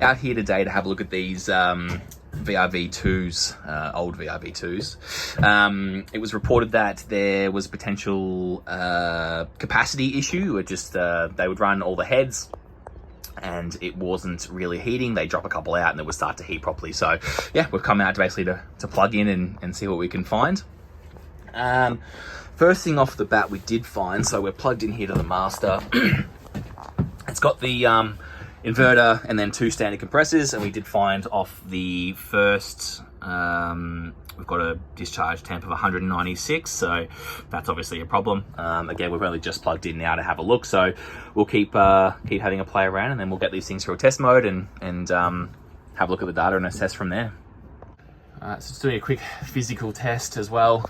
out here today to have a look at these VRV2s, old VRV2s. It was reported that there was potential capacity issue, or just they would run all the heads and it wasn't really heating. They drop a couple out and it would start to heat properly. So yeah, we've come out to basically to plug in and see what we can find. First thing off the bat we did find, so we're plugged in here to the master. It's got the inverter and then 2 standard compressors, and we did find off the first, we've got a discharge temp of 196, so that's obviously a problem. Again, we've only just plugged in now to have a look, so we'll keep having a play around, and then we'll get these things through a test mode and have a look at the data and assess from there. So just doing a quick physical test as well.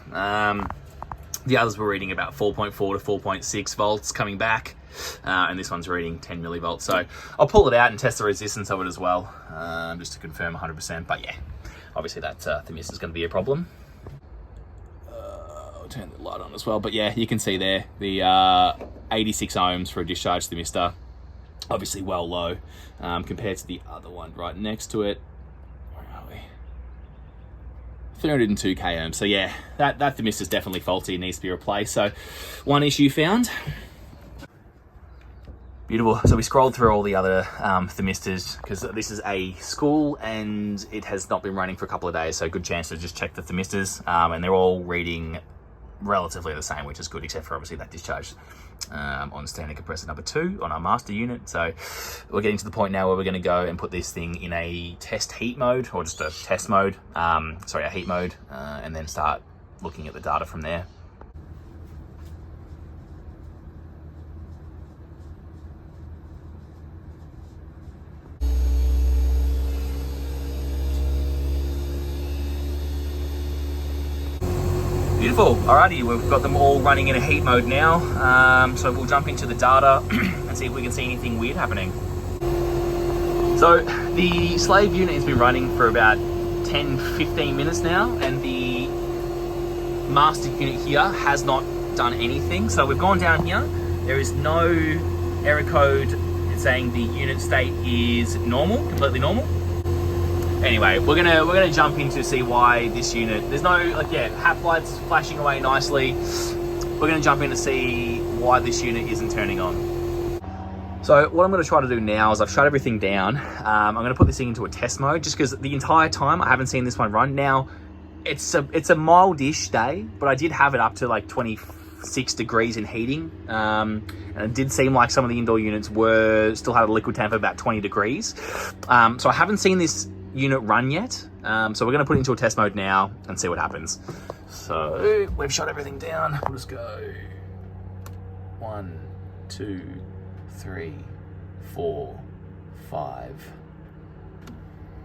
The others were reading about 4.4 to 4.6 volts coming back, and this one's reading 10 millivolts. So I'll pull it out and test the resistance of it as well, just to confirm 100%. But yeah, obviously that Themistor is going to be a problem. I'll turn the light on as well. But yeah, you can see there the 86 ohms for a discharge Themistor, obviously well low compared to the other one right next to it. 302 k ohms. So yeah, that Themistor is definitely faulty and needs to be replaced. So one issue found. Beautiful. So we scrolled through all the other Themistors, because this is a school and it has not been running for a couple of days, so good chance to just check the Themistors, and they're all reading relatively the same, which is good, except for obviously that discharge on standard compressor number 2 on our master unit. So we're getting to the point now where we're going to go and put this thing in a test heat mode, or just a test mode, a heat mode, and then start looking at the data from there. Beautiful. Alrighty, we've got them all running in a heat mode now. So we'll jump into the data and see if we can see anything weird happening. So the slave unit has been running for about 10-15 minutes now, and the master unit here has not done anything. So we've gone down here. There is no error code saying the unit state is normal, completely normal. Anyway, we're gonna jump in to see why this unit, there's no, HAP lights flashing away nicely. We're gonna jump in to see why this unit isn't turning on. So what I'm gonna try to do now is I've shut everything down. I'm gonna put this thing into a test mode, just because the entire time I haven't seen this one run. Now, it's a mild-ish day, but I did have it up to like 26 degrees in heating. And it did seem like some of the indoor units still had a liquid temp of about 20 degrees. So I haven't seen this unit run yet, so we're going to put it into a test mode now and see what happens. So we've shut everything down. We'll just go 1, 2, 3, 4, 5.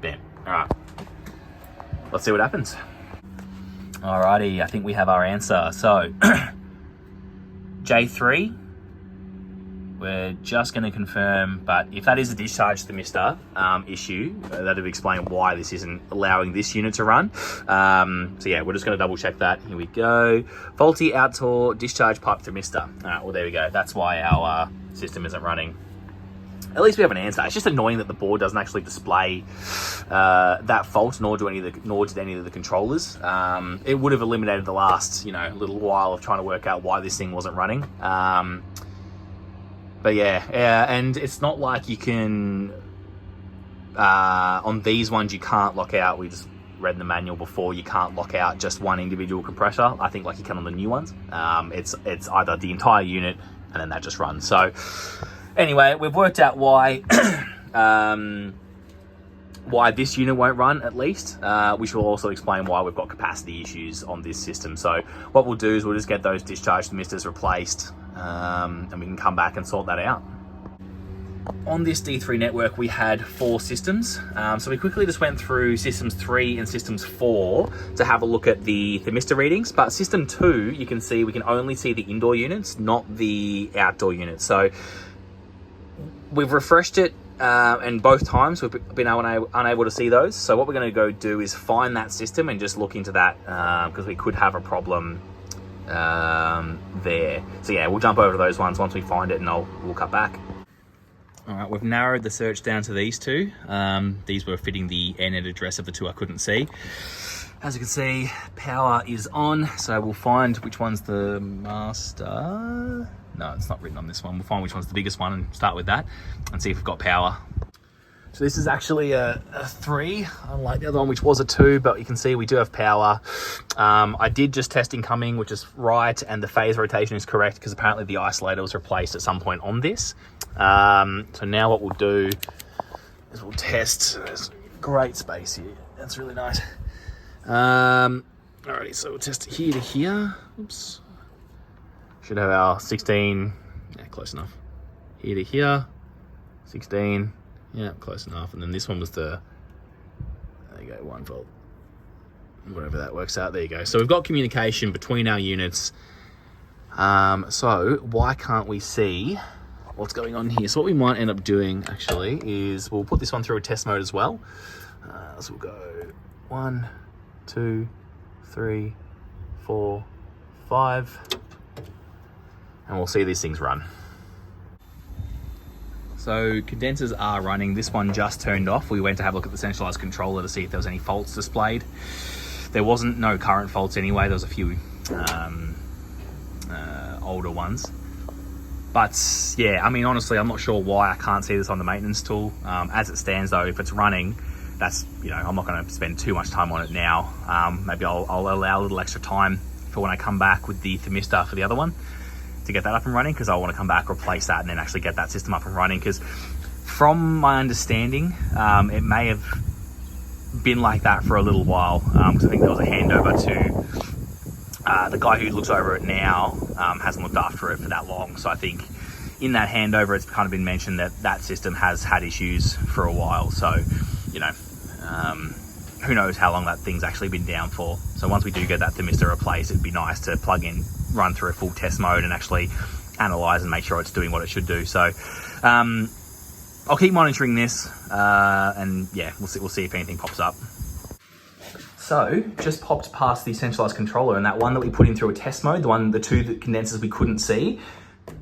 Bam. All right, let's see what happens. Alrighty, I think we have our answer. So J3, we're just going to confirm, but if that is a discharge Themistor issue, that would explain why this isn't allowing this unit to run. So yeah, we're just going to double check that. Here we go. Faulty outdoor discharge pipe Themistor. All right, well, there we go. That's why our system isn't running. At least we have an answer. It's just annoying that the board doesn't actually display that fault, nor did any of the controllers. It would have eliminated the last, little while of trying to work out why this thing wasn't running. But yeah, and it's not like you can, on these ones, you can't lock out. We just read the manual before, you can't lock out just one individual compressor, I think, like you can on the new ones. It's either the entire unit and then that just runs. So anyway, we've worked out why this unit won't run, at least, which will also explain why we've got capacity issues on this system. So what we'll do is we'll just get those discharge Themistors replaced, and we can come back and sort that out. On this D3 network, we had 4 systems. So we quickly just went through systems 3 and systems 4 to have a look at the Themistor readings. But system 2, you can see, we can only see the indoor units, not the outdoor units. So we've refreshed it, and both times we've been unable to see those. So what we're going to go do is find that system and just look into that, because we could have a problem there. So yeah, we'll jump over to those ones once we find it, and we'll cut back. All right, we've narrowed the search down to these two. These were fitting the airnet address of the two I couldn't see. As you can see, power is on, so we'll find which one's the master. No, it's not written on this one. We'll find which one's the biggest one and start with that and see if we've got power. So this is actually a 3, unlike the other one, which was a 2, but you can see we do have power. I did just test incoming, which is right, and the phase rotation is correct because apparently the isolator was replaced at some point on this. So now what we'll do is we'll test. There's great space here. That's really nice. Alrighty, so we'll test here to here. Oops. Should have our 16. Yeah, close enough. Here to here. 16. Yeah, close enough. And then this one was the, there you go, 1 volt. Whatever that works out, there you go. So we've got communication between our units. So why can't we see what's going on here? So what we might end up doing actually is we'll put this one through a test mode as well. So we'll go 1, 2, 3, 4, 5. And we'll see these things run. So condensers are running. This one just turned off. We went to have a look at the centralized controller to see if there was any faults displayed. There wasn't, no current faults anyway. There was a few older ones. But yeah, I mean, honestly, I'm not sure why I can't see this on the maintenance tool. As it stands though, if it's running, that's, you know, I'm not gonna spend too much time on it now. Maybe I'll allow a little extra time for when I come back with the Themistor for the other one to get that up and running, because I want to come back, replace that, and then actually get that system up and running. Because from my understanding, it may have been like that for a little while, because I think there was a handover to the guy who looks over it now. Hasn't looked after it for that long, so I think in that handover it's kind of been mentioned that that system has had issues for a while. So, you know, who knows how long that thing's actually been down for. So once we do get that Themistor replaced, it'd be nice to plug in, run through a full test mode and actually analyze and make sure it's doing what it should do. So I'll keep monitoring this, and yeah, we'll see if anything pops up. So just popped past the centralized controller, and that one that we put in through a test mode, the two condensers we couldn't see,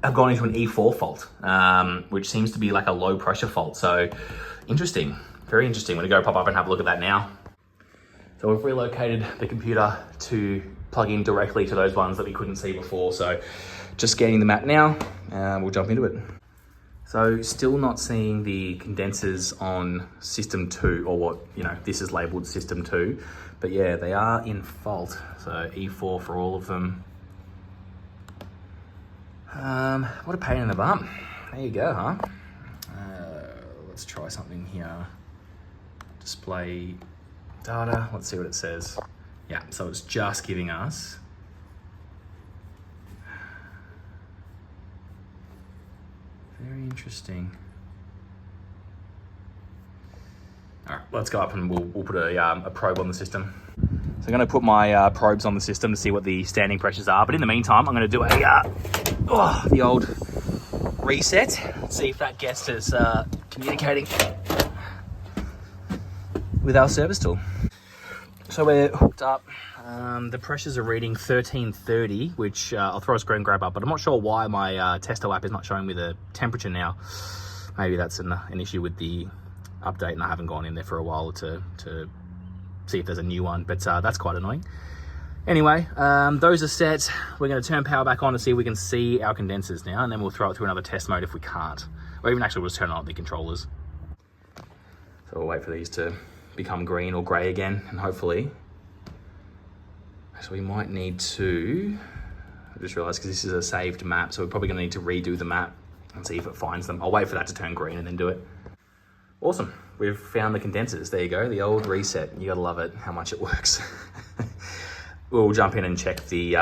have gone into an E4 fault, which seems to be like a low pressure fault. So interesting, very interesting. We're gonna go pop up and have a look at that now. So we've relocated the computer to plug in directly to those ones that we couldn't see before. So just scanning the map now, we'll jump into it. So still not seeing the condensers on system 2, or what, you know, this is labeled system 2, but yeah, they are in fault. So E4 for all of them. What a pain in the bum. There you go, huh? Let's try something here. Display data, let's see what it says. Yeah, so it's just giving us very interesting. All right, let's go up and we'll put a probe on the system. So I'm going to put my probes on the system to see what the standing pressures are. But in the meantime, I'm going to do the old reset. Let's see if that gets us communicating with our service tool. So we're hooked up. The pressures are reading 1330, which I'll throw a screen grab up, but I'm not sure why my tester app is not showing me the temperature now. Maybe that's an issue with the update, and I haven't gone in there for a while to see if there's a new one, but that's quite annoying. Anyway, those are set. We're going to turn power back on to see if we can see our condensers now, and then we'll throw it through another test mode if we can't. Or even actually we'll just turn on the controllers. So we'll wait for these to become green or grey again, and hopefully. So we might need to, I just realized because this is a saved map, so we're probably going to need to redo the map and see if it finds them. I'll wait for that to turn green and then do it. Awesome, we've found the condensers. There you go, the old reset. You gotta love it, how much it works. We'll jump in and check the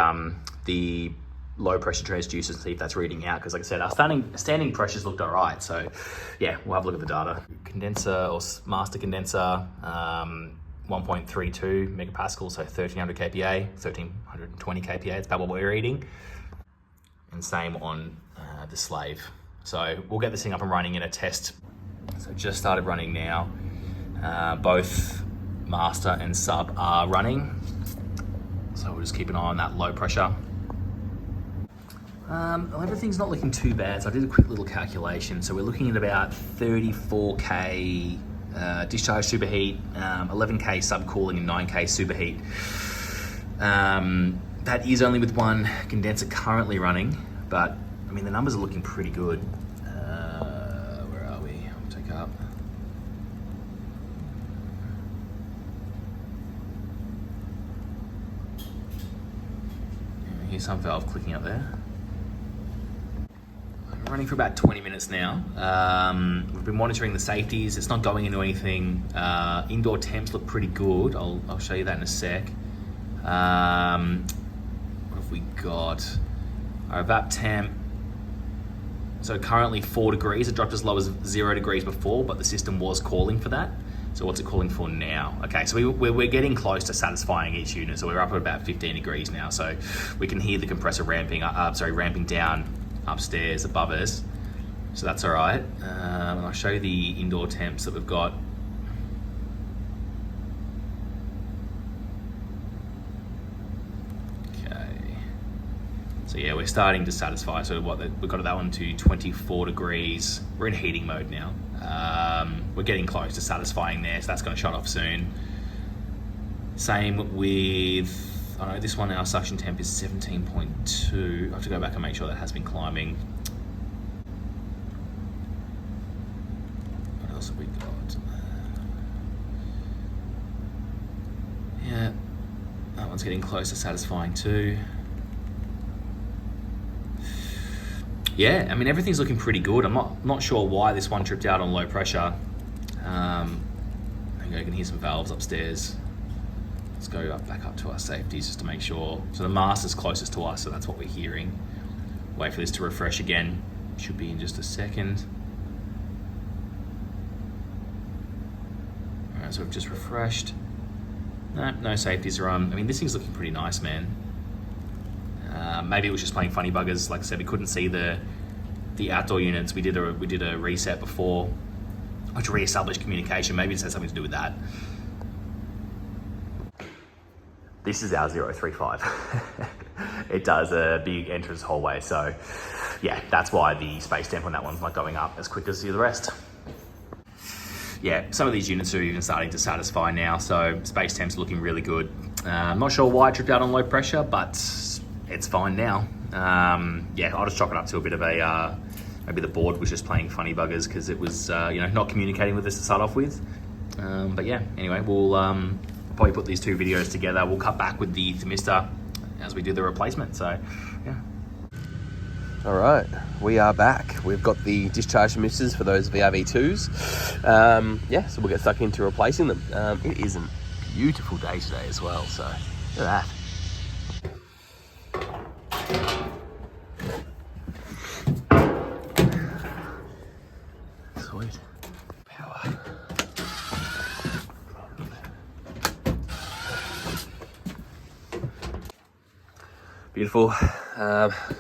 low pressure transducers and see if that's reading out, because like I said, our standing pressures looked all right. So yeah, we'll have a look at the data. Condenser or master condenser, 1.32 megapascal, so 1300 kPa, 1320 kPa, it's about what we're reading. And same on the slave. So we'll get this thing up and running in a test. So it just started running now. Both master and sub are running. So we'll just keep an eye on that low pressure. Everything's not looking too bad. So I did a quick little calculation. So we're looking at about 34K discharge superheat, 11K subcooling and 9K superheat. That is only with one condenser currently running, but I mean the numbers are looking pretty good. Where are we? I'll take up. Here's some valve clicking up there. We're running for about 20 minutes now. We've been monitoring the safeties. It's not going into anything. Indoor temps look pretty good. I'll show you that in a sec. What have we got? Our VAP temp. So currently 4 degrees. It dropped as low as 0 degrees before, but the system was calling for that. So what's it calling for now? Okay, so we're getting close to satisfying each unit. So we're up at about 15 degrees now. So we can hear the compressor ramping down upstairs above us. So that's all right. And I'll show you the indoor temps that we've got. So yeah, we're starting to satisfy. So we've got that one to 24 degrees. We're in heating mode now. We're getting close to satisfying there, so that's going to shut off soon. Same with, I know this one, our suction temp is 17.2. I have to go back and make sure that has been climbing. What else have we got? Yeah, that one's getting close to satisfying too. Yeah, I mean, everything's looking pretty good. I'm not sure why this one tripped out on low pressure. I can hear some valves upstairs. Let's go back up to our safeties just to make sure. So the master's closest to us, so that's what we're hearing. Wait for this to refresh again. Should be in just a second. All right, so we've just refreshed. No safeties are on. I mean, this thing's looking pretty nice, man. Maybe it was just playing funny buggers. Like I said, we couldn't see the outdoor units. We did a reset before, which re-established communication. Maybe it has something to do with that. This is our 035. It does a big entrance hallway, so yeah, that's why the space temp on that one's not going up as quick as the rest. Yeah, some of these units are even starting to satisfy now, so space temp's looking really good. I'm not sure why it tripped out on low pressure, but it's fine now. Yeah, I'll just chalk it up to a bit of a, maybe the board was just playing funny buggers because it was, not communicating with us to start off with. But yeah, anyway, we'll probably put these two videos together. We'll cut back with the Themistor as we do the replacement, so yeah. All right, we are back. We've got the discharge themistors for those VRV2s. Yeah, so we'll get stuck into replacing them. It is a beautiful day today as well, so look at that. Sweet. Power. Beautiful.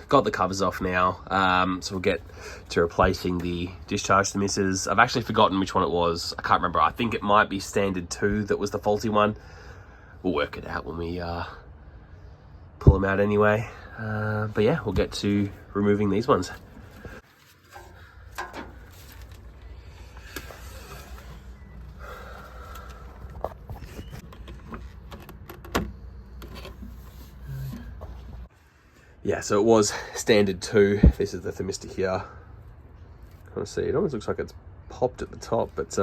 Got the covers off now, so we'll get to replacing the discharge themistors. I've actually forgotten which one it was. I can't remember. I think it might be standard 2 that was the faulty one. We'll work it out when we pull them out anyway. But yeah, we'll get to removing these ones. Yeah, so it was standard 2. This is the Themistor here. Can't see, it almost looks like it's popped at the top, but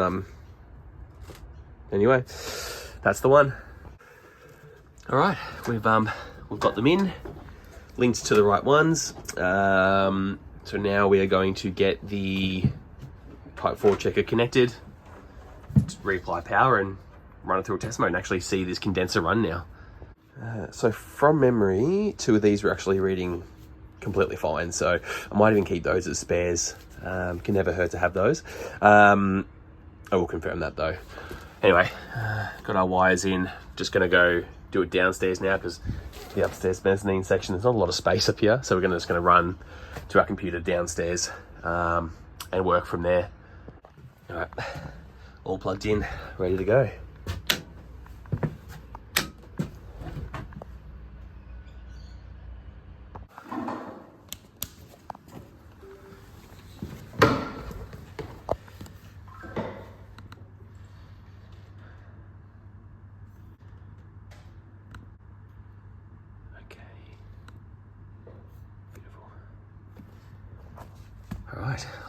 anyway, that's the one. All right, we've got them in, linked to the right ones. So now we are going to get the Type 4 checker connected, reapply power and run it through a test mode and actually see this condenser run now. So from memory, 2 of these were actually reading completely fine, so I might even keep those as spares. Can never hurt to have those. I will confirm that though. Anyway, got our wires in. Just gonna go do it downstairs now because the upstairs mezzanine section, there's not a lot of space up here, so we're just gonna run to our computer downstairs and work from there. All right, all plugged in, ready to go.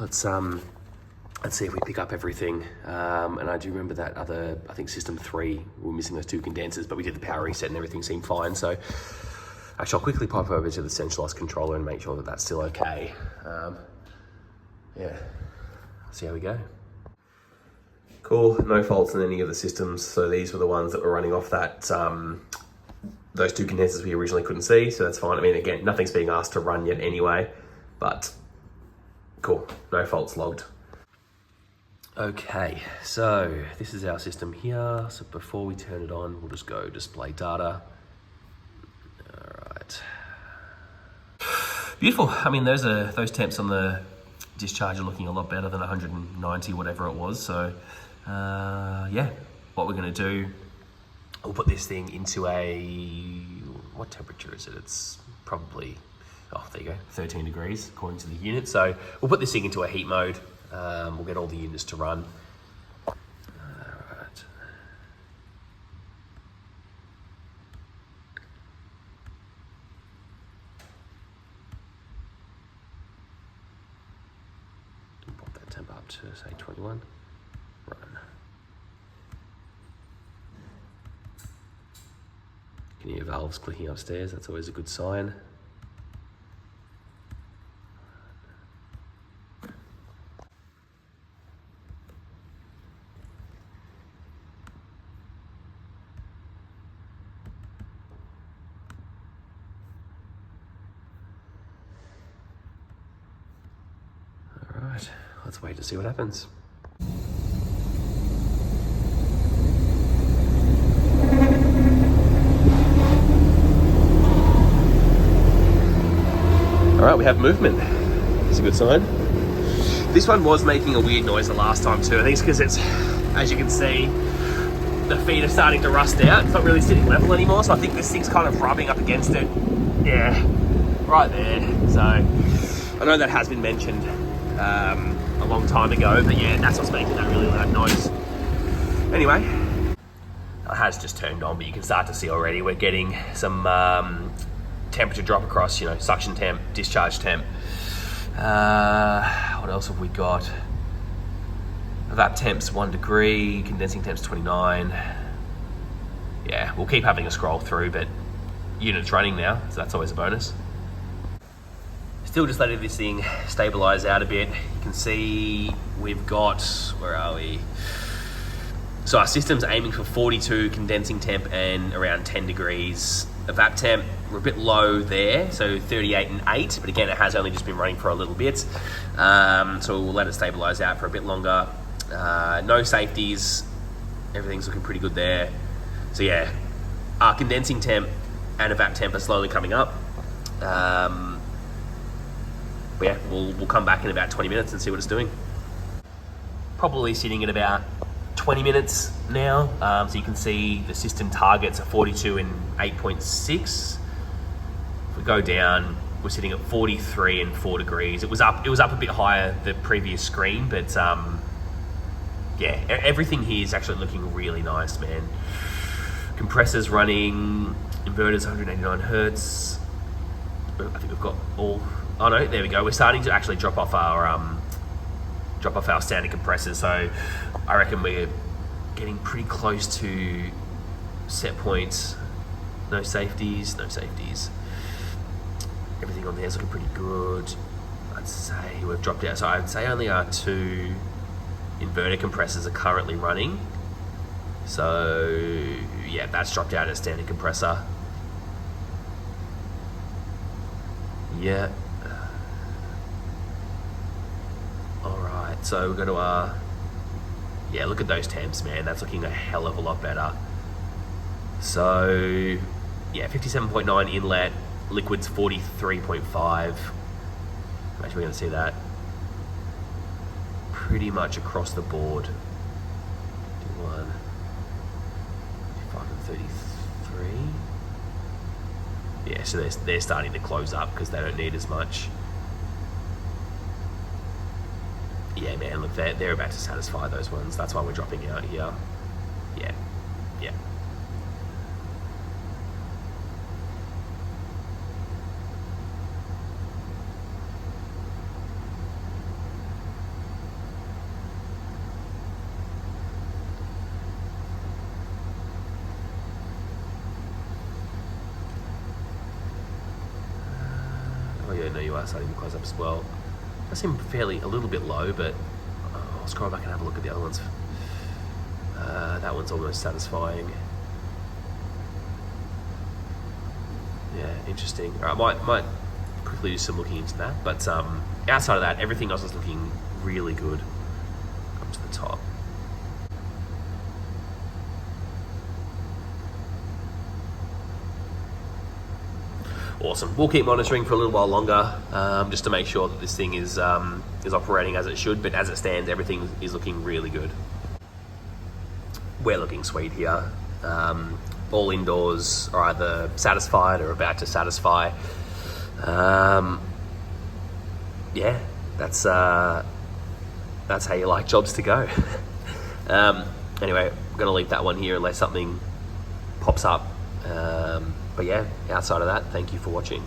let's see if we pick up everything. And I do remember that other, I think system 3, we were missing those 2 condensers, but we did the power reset and everything seemed fine. So actually I'll quickly pop over to the centralized controller and make sure that that's still okay. Yeah, see how we go. Cool, no faults in any of the systems. So these were the ones that were running off that, those 2 condensers we originally couldn't see, so that's fine. I mean, again, nothing's being asked to run yet anyway, but cool, no faults logged. Okay, so this is our system here. So before we turn it on, we'll just go display data. All right. Beautiful. I mean, those temps on the discharge are looking a lot better than 190, whatever it was. So yeah, what we're gonna do, we'll put this thing into what temperature is it? It's probably, oh, there you go, 13 degrees according to the unit. So we'll put this thing into a heat mode. We'll get all the units to run. All right. Pop that temp up to say 21. Run. You can hear valves clicking upstairs. That's always a good sign. Right, let's wait to see what happens. All right, we have movement. It's a good sign. This one was making a weird noise the last time too. I think it's because it's, as you can see, the feet are starting to rust out. It's not really sitting level anymore, so I think this thing's kind of rubbing up against it. Yeah, right there. So I know that has been mentioned a long time ago, but yeah, that's what's making that really loud noise. Anyway, it has just turned on, but you can start to see already we're getting some temperature drop across, you know, suction temp, discharge temp. What else have we got? Evap temp's 1 degree, condensing temp's 29. Yeah, we'll keep having a scroll through, but unit's running now, so that's always a bonus. Still just letting this thing stabilize out a bit. You can see we've got, where are we? So our system's aiming for 42 condensing temp and around 10 degrees. Evap temp, we're a bit low there, so 38 and 8, but again, it has only just been running for a little bit. So we'll let it stabilize out for a bit longer. No safeties, everything's looking pretty good there. So yeah, our condensing temp and evap temp are slowly coming up. But yeah, we'll come back in about 20 minutes and see what it's doing. Probably sitting at about 20 minutes now. So you can see the system targets are 42 and 8.6. If we go down, we're sitting at 43 and 4 degrees. It was up a bit higher the previous screen, but yeah, everything here is actually looking really nice, man. Compressors running, inverters 189 hertz. I think we've got all. Oh no, there we go. We're starting to actually drop off our standard compressors. So I reckon we're getting pretty close to set points. No safeties, no safeties. Everything on there is looking pretty good. I'd say we've dropped out. So I'd say only our 2 inverter compressors are currently running. So yeah, that's dropped out as standard compressor. Yeah. Alright, so we've got to yeah, look at those temps, man. That's looking a hell of a lot better. So yeah, 57.9 inlet, liquid's 43.5. Imagine we're going to see that pretty much across the board. 51, 55 and 33. Yeah, so they're starting to close up because they don't need as much. Yeah, man, look, they're about to satisfy those ones. That's why we're dropping out here. Yeah, yeah. you are starting to close up as well. They seem fairly a little bit low, but I'll scroll back and have a look at the other ones. That one's almost satisfying. Yeah, interesting. All right, might quickly do some looking into that, but outside of that, everything else is looking really good. Up to the top. Awesome. We'll keep monitoring for a little while longer, just to make sure that this thing is operating as it should. But as it stands, everything is looking really good. We're looking sweet here. All indoors are either satisfied or about to satisfy. Yeah, that's how you like jobs to go. Anyway, I'm gonna leave that one here unless something pops up. But yeah, outside of that, thank you for watching.